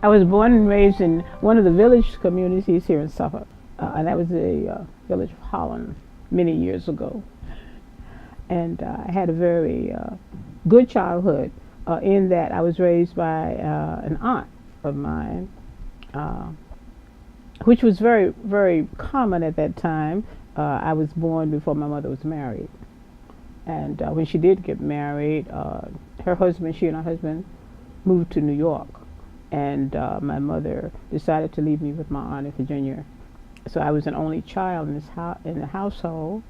I was born and raised in one of the village communities here in Suffolk, and that was the village of Howell many years ago. And I had a very good childhood in that I was raised by an aunt of mine, uh, which was very, very common at that time. I was born before my mother was married. And when she did get married, she and her husband moved to New York. And my mother decided to leave me with my aunt in Virginia. So I was an only child in the household,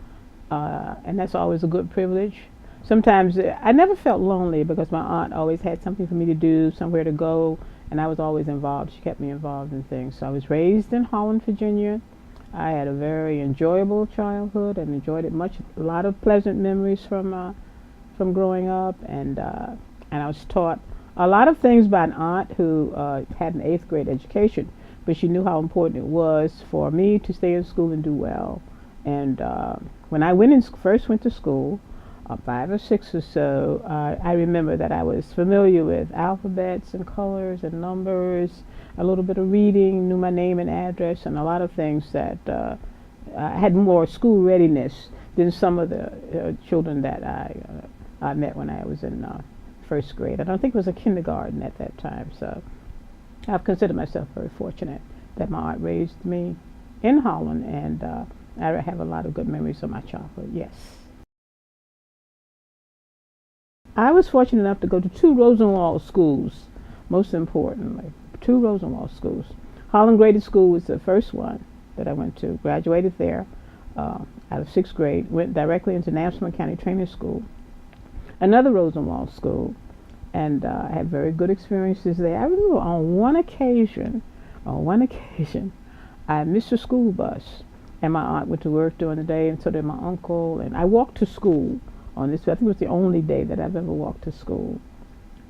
and that's always a good privilege. Sometimes I never felt lonely because my aunt always had something for me to do, somewhere to go, and I was always involved. She kept me involved in things. So I was raised in Howell, Virginia. I had a very enjoyable childhood and enjoyed it much. A lot of pleasant memories from growing up, and I was taught a lot of things by an aunt who had an 8th grade education, but she knew how important it was for me to stay in school and do well. And when I first went to school, 5 or 6 or so, I remember that I was familiar with alphabets and colors and numbers, a little bit of reading, knew my name and address, and a lot of things that I had more school readiness than some of the children that I met when I was in 1st grade. I don't think it was a kindergarten at that time, so I've considered myself very fortunate that my aunt raised me in Holland, and I have a lot of good memories of my childhood, yes. I was fortunate enough to go to 2 Rosenwald schools, most importantly, 2 Rosenwald schools. Holland Graded School was the first one that I went to, graduated there out of 6th grade, went directly into Nansemond County Training School, another Rosenwald school, and I had very good experiences there. I remember on one occasion, I missed a school bus, and my aunt went to work during the day, and so did my uncle, and I walked to school on this. I think it was the only day that I've ever walked to school.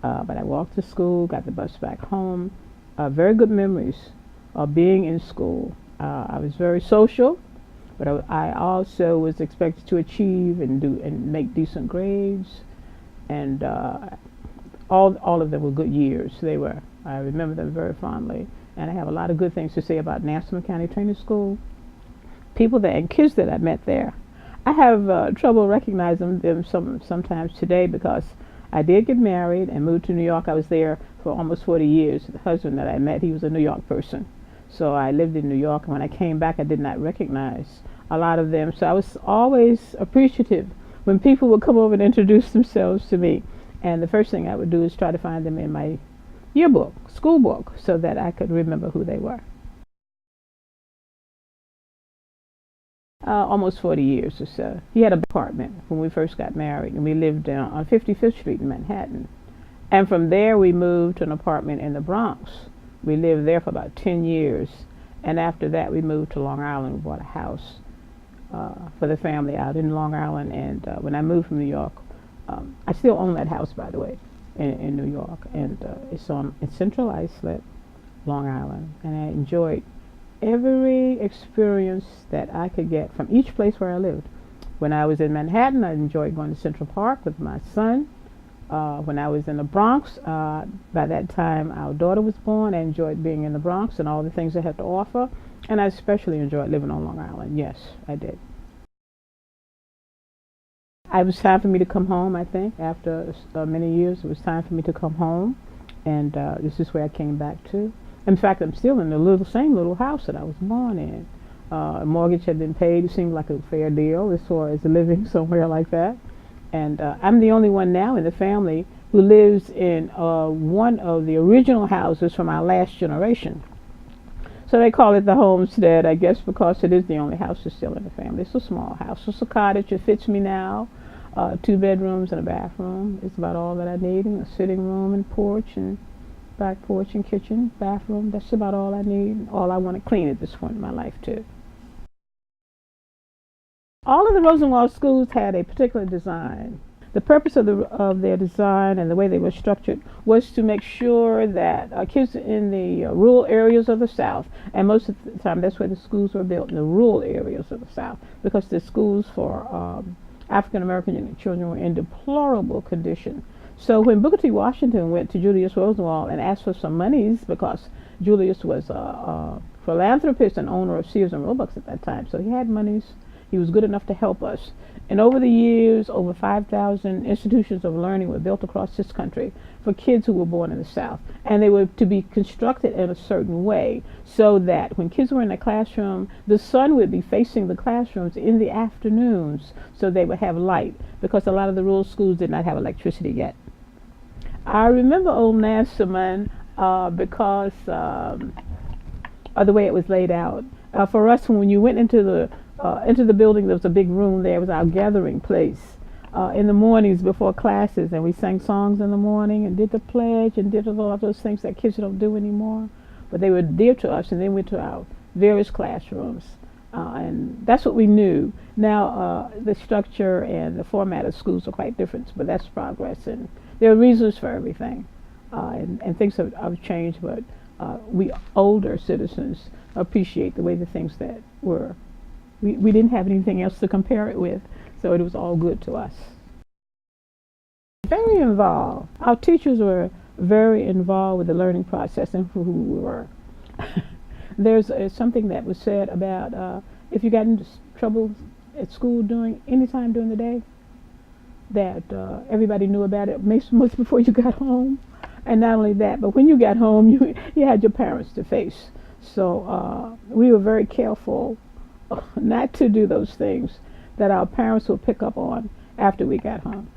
But I walked to school, got the bus back home. Very good memories of being in school. I was very social, but I also was expected to achieve and make decent grades, and all of them were good years. They were. I remember them very fondly, and I have a lot of good things to say about Nansemond County Training School. People and kids that I met there. I have trouble recognizing them sometimes today because I did get married and moved to New York. I was there for almost 40 years. The husband that I met, he was a New York person. So I lived in New York, and when I came back, I did not recognize a lot of them. So I was always appreciative when people would come over and introduce themselves to me. And the first thing I would do is try to find them in my yearbook, school book, so that I could remember who they were. Almost 40 years or so. He had an apartment when we first got married, and we lived on 55th Street in Manhattan. And from there, we moved to an apartment in the Bronx. We lived there for about 10 years. And after that, we moved to Long Island. We bought a house for the family out in Long Island. And when I moved from New York, I still own that house, by the way, in New York. And it's in Central Islip, Long Island. And I enjoyed every experience that I could get from each place where I lived. When I was in Manhattan, I enjoyed going to Central Park with my son. When I was in the Bronx, by that time our daughter was born, I enjoyed being in the Bronx and all the things it had to offer. And I especially enjoyed living on Long Island. Yes, I did. It was time for me to come home, I think. After many years, it was time for me to come home. And this is where I came back to. In fact, I'm still in the same little house that I was born in. A mortgage had been paid. It seemed like a fair deal as far as living somewhere like that. And I'm the only one now in the family who lives in one of the original houses from our last generation. So they call it the homestead, I guess, because it is the only house that's still in the family. It's a small house. It's a cottage. It fits me now. 2 bedrooms and a bathroom. It's about all that I need. And a sitting room and porch and back porch and kitchen, bathroom. That's about all I need. All I want to clean at this point in my life, too. All of the Rosenwald schools had a particular design. The purpose of their design and the way they were structured was to make sure that kids in the rural areas of the South, and most of the time that's where the schools were built, in the rural areas of the South, because the schools for African American children were in deplorable condition. So when Booker T. Washington went to Julius Rosenwald and asked for some monies, because Julius was a philanthropist and owner of Sears and Roebuck at that time, so he had monies. He was good enough to help us. And over the years, over 5,000 institutions of learning were built across this country for kids who were born in the South. And they were to be constructed in a certain way so that when kids were in the classroom, the sun would be facing the classrooms in the afternoons so they would have light, because a lot of the rural schools did not have electricity yet. I remember old Nansemond because of the way it was laid out. For us, when you went into the building, there was a big room there. It was our gathering place in the mornings before classes, and we sang songs in the morning and did the pledge and did all of those things that kids don't do anymore. But they were dear to us, and then went to our various classrooms. And that's what we knew. Now, the structure and the format of schools are quite different, but that's progress. And there are reasons for everything. And things have changed, but we older citizens appreciate the way the things that were. We didn't have anything else to compare it with, so it was all good to us. Very involved. Our teachers were very involved with the learning process and who we were. There's something that was said about if you got into trouble at school any time during the day, that everybody knew about it much before you got home. And not only that, but when you got home, you had your parents to face. So we were very careful not to do those things that our parents would pick up on after we got home.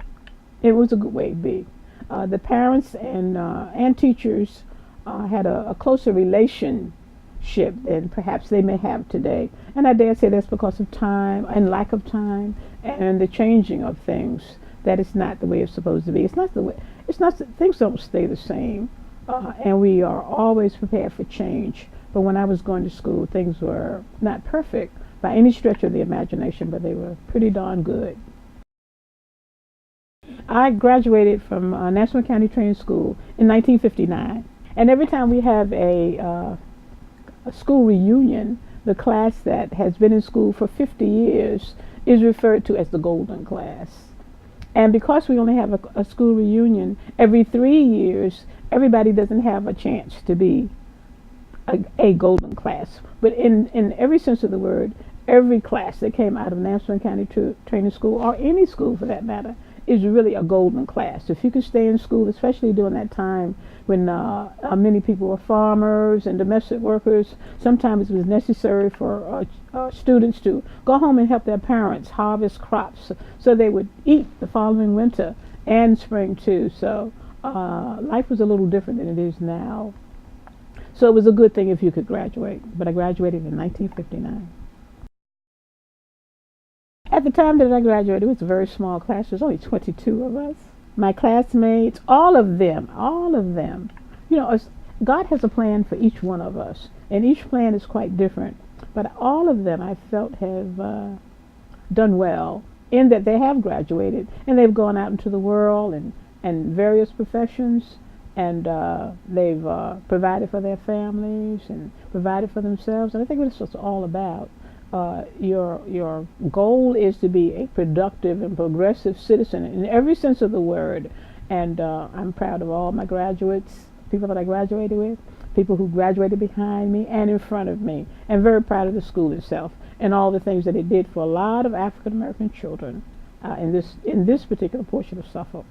It was a good way to be. The parents and teachers had a closer relationship than perhaps they may have today. And I dare say that's because of time and lack of time and the changing of things. That it's not the way it's supposed to be. It's not the way. It's not. Things don't stay the same, and we are always prepared for change. But when I was going to school, things were not perfect by any stretch of the imagination, but they were pretty darn good. I graduated from Nansemond County Training School in 1959, and every time we have a school reunion, the class that has been in school for 50 years is referred to as the Golden Class. And because we only have a school reunion every 3 years, everybody doesn't have a chance to be a golden class. But in every sense of the word, every class that came out of Nansemond County Training School, or any school for that matter, is really a golden class. If you could stay in school, especially during that time when many people were farmers and domestic workers, sometimes it was necessary for students to go home and help their parents harvest crops so they would eat the following winter and spring too. So life was a little different than it is now. So it was a good thing if you could graduate. But I graduated in 1959. At the time that I graduated, it was a very small class. There was only 22 of us. My classmates, all of them. You know, God has a plan for each one of us, and each plan is quite different. But all of them, I felt, have done well in that they have graduated, and they've gone out into the world and various professions, and they've provided for their families and provided for themselves. And I think that's what it's all about. Your goal is to be a productive and progressive citizen in every sense of the word. And I'm proud of all my graduates, people that I graduated with, people who graduated behind me and in front of me, and very proud of the school itself and all the things that it did for a lot of African American children in this particular portion of Suffolk.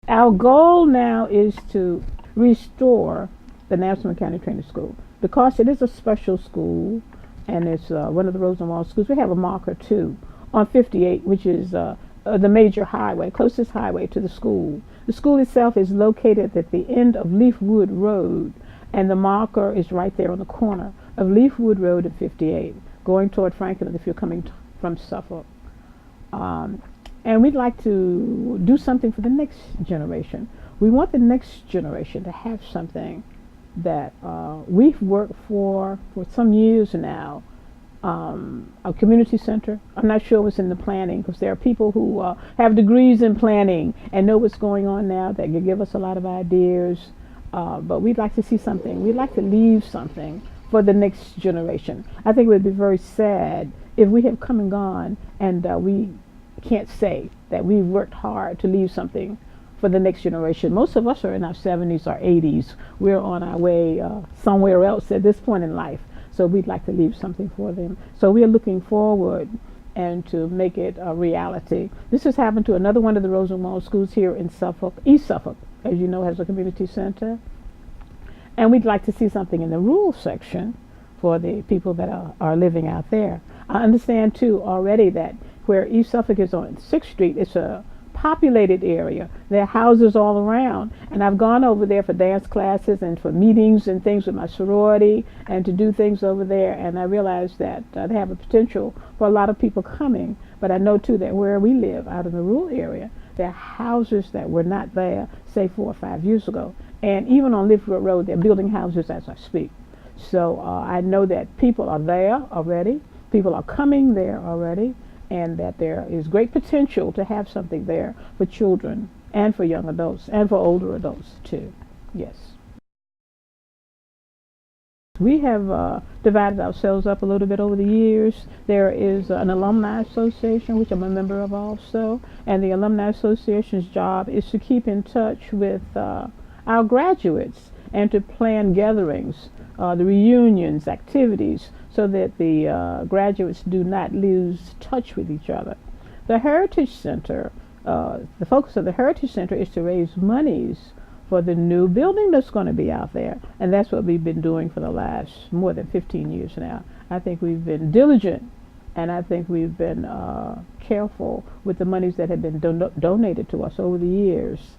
Our goal now is to restore the Nansemond County Training School, because it is a special school, and it's one of the Rosenwald schools. We have a marker too on 58, which is the major highway, closest highway to the school. The school itself is located at the end of Leafwood Road, and the marker is right there on the corner of Leafwood Road and 58, going toward Franklin if you're coming from Suffolk. And we'd like to do something for the next generation. We want the next generation to have something that we've worked for some years now. A community center. I'm not sure what's in the planning, because there are people who have degrees in planning and know what's going on now that can give us a lot of ideas. But we'd like to see something. We'd like to leave something for the next generation. I think it would be very sad if we have come and gone and we can't say that we've worked hard to leave something for the next generation. Most of us are in our 70s or 80s. We're on our way somewhere else at this point in life. So we'd like to leave something for them. So we are looking forward and to make it a reality. This has happened to another one of the Rosenwald schools here in Suffolk. East Suffolk, as you know, has a community center. And we'd like to see something in the rural section for the people that are living out there. I understand too already that where East Suffolk is on 6th Street, it's a populated area. There are houses all around, and I've gone over there for dance classes and for meetings and things with my sorority and to do things over there, and I realized that they have a potential for a lot of people coming. But I know too that where we live out in the rural area, there are houses that were not there say 4 or 5 years ago, and even on Liverpool Road they're building houses as I speak. So I know that people are there already, people are coming there already, and that there is great potential to have something there for children and for young adults and for older adults too. Yes. We have divided ourselves up a little bit over the years. There is an Alumni Association, which I'm a member of also, and the Alumni Association's job is to keep in touch with our graduates and to plan gatherings, the reunions, activities, so that the graduates do not lose touch with each other. The Heritage Center, the focus of the Heritage Center is to raise monies for the new building that's going to be out there, and that's what we've been doing for the last more than 15 years now. I think we've been diligent, and I think we've been careful with the monies that have been donated to us over the years.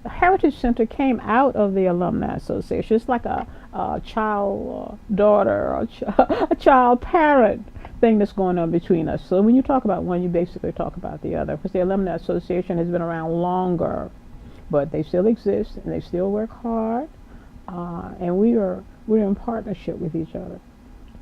The Heritage Center came out of the Alumni Association. It's like a child daughter or a child parent thing that's going on between us. So when you talk about one, you basically talk about the other, because the Alumni Association has been around longer, but they still exist and they still work hard, and we're in partnership with each other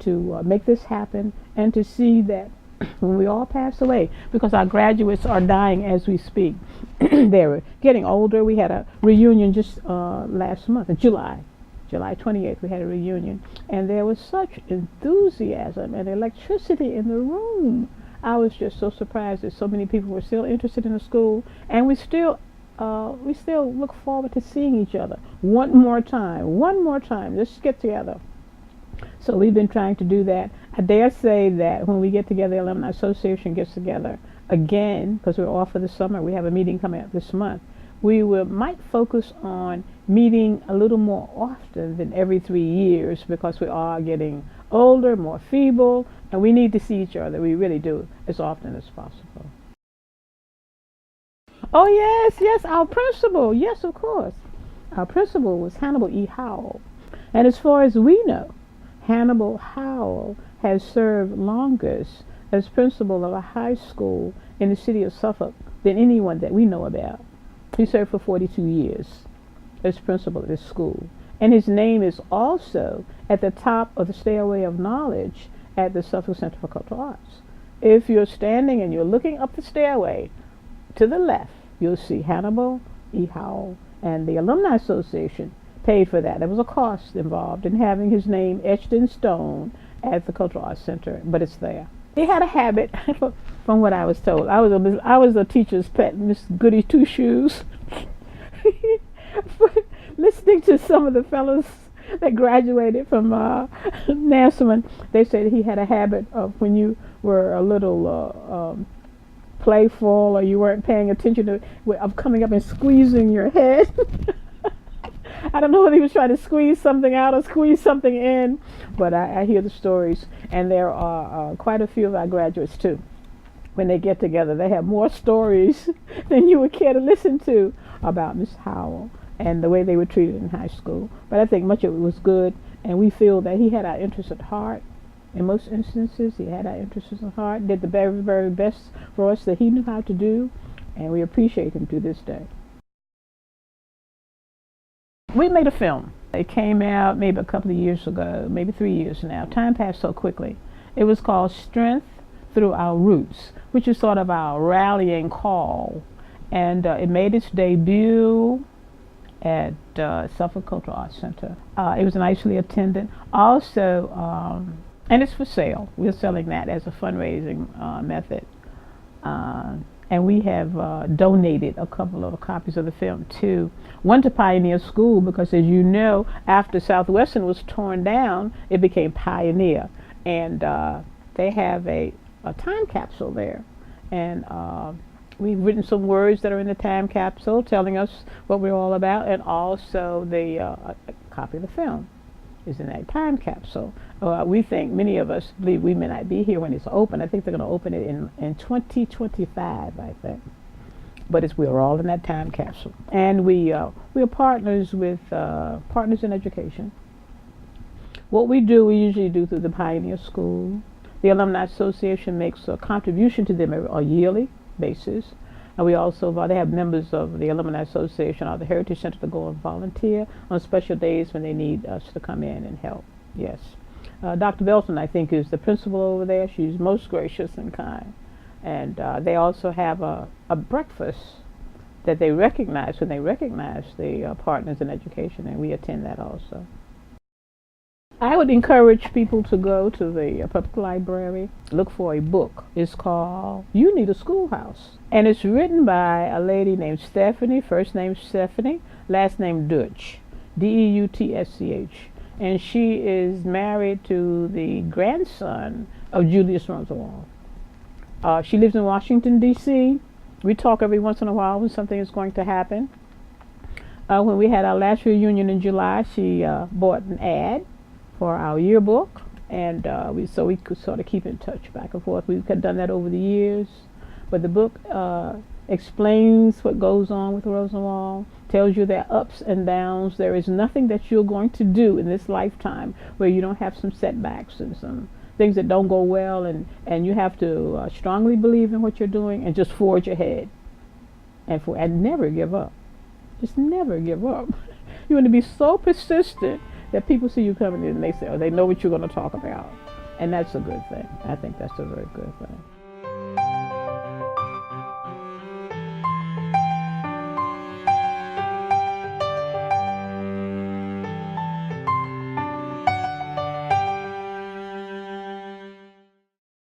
to make this happen and to see that when we all pass away, because our graduates are dying as we speak. They're getting older. We had a reunion just last month, in July 28th, we had a reunion, and there was such enthusiasm and electricity in the room. I was just so surprised that so many people were still interested in the school, and we still look forward to seeing each other one more time, just get together. So we've been trying to do that. I dare say that when we get together, the Alumni Association gets together again, because we're off for the summer. We have a meeting coming up this month. We might focus on meeting a little more often than every 3 years, because we are getting older, more feeble, and we need to see each other. We really do, as often as possible. Oh yes, our principal, yes, of course. Our principal was Hannibal E. Howell. And as far as we know, Hannibal Howell has served longest as principal of a high school in the city of Suffolk than anyone that we know about. He served for 42 years as principal of this school. And his name is also at the top of the Stairway of Knowledge at the Suffolk Center for Cultural Arts. If you're standing and you're looking up the stairway, to the left, you'll see Hannibal E. Howell, and the Alumni Association paid for that. There was a cost involved in having his name etched in stone at the Cultural Arts Center, but it's there. He had a habit, from what I was told. I was a teacher's pet, Miss Goody Two Shoes. Listening to some of the fellows that graduated from Nansemond, they said he had a habit of, when you were a little playful or you weren't paying attention to, of coming up and squeezing your head. I don't know whether he was trying to squeeze something out or squeeze something in, but I hear the stories, and there are quite a few of our graduates too. When they get together, they have more stories than you would care to listen to about Miss Howell and the way they were treated in high school. But I think much of it was good, and we feel that he had our interests at heart. In most instances, he had our interests at heart, did the very, very best for us that he knew how to do, and we appreciate him to this day. We made a film. It came out maybe a couple of years ago, maybe 3 years now. Time passed so quickly. It was called Strength Through Our Roots, which is sort of our rallying call. And it made its debut at Suffolk Cultural Arts Center. It was nicely attended. Also, and it's for sale. We're selling that as a fundraising method. And we have donated a couple of copies of the film to one to Pioneer School, because as you know, after Southwestern was torn down, it became Pioneer, and they have a time capsule there, and we've written some words that are in the time capsule telling us what we're all about, and also the a copy of the film is in that time capsule. We think, many of us believe we may not be here when it's open. I think they're going to open it in 2025, I think. But we're all in that time capsule. And we are partners with Partners in Education. What we usually do through the Pioneer School. The Alumni Association makes a contribution to them on a yearly basis. And we also, they have members of the Alumni Association or the Heritage Center to go and volunteer on special days when they need us to come in and help. Yes. Dr. Belton, I think, is the principal over there. She's most gracious and kind. And they also have a breakfast that they recognize when they recognize the Partners in Education, and we attend that also. I would encourage people to go to the public library, look for a book. It's called You Need a Schoolhouse. And it's written by a lady named Stephanie, first name Stephanie, last name Deutsch, Deutsch. And she is married to the grandson of Julius Rosenwald. She lives in Washington, D.C. We talk every once in a while when something is going to happen. When we had our last reunion in July, she bought an ad for our yearbook, and we could sort of keep in touch back and forth. We've done that over the years, but the book explains what goes on with Rosenwald, tells you their ups and downs. There is nothing that you're going to do in this lifetime where you don't have some setbacks and some things that don't go well, and you have to strongly believe in what you're doing and just forge ahead and never give up. Just never give up. You want to be so persistent that people see you coming in and they say, oh, they know what you're going to talk about. And that's a good thing. I think that's a very good thing.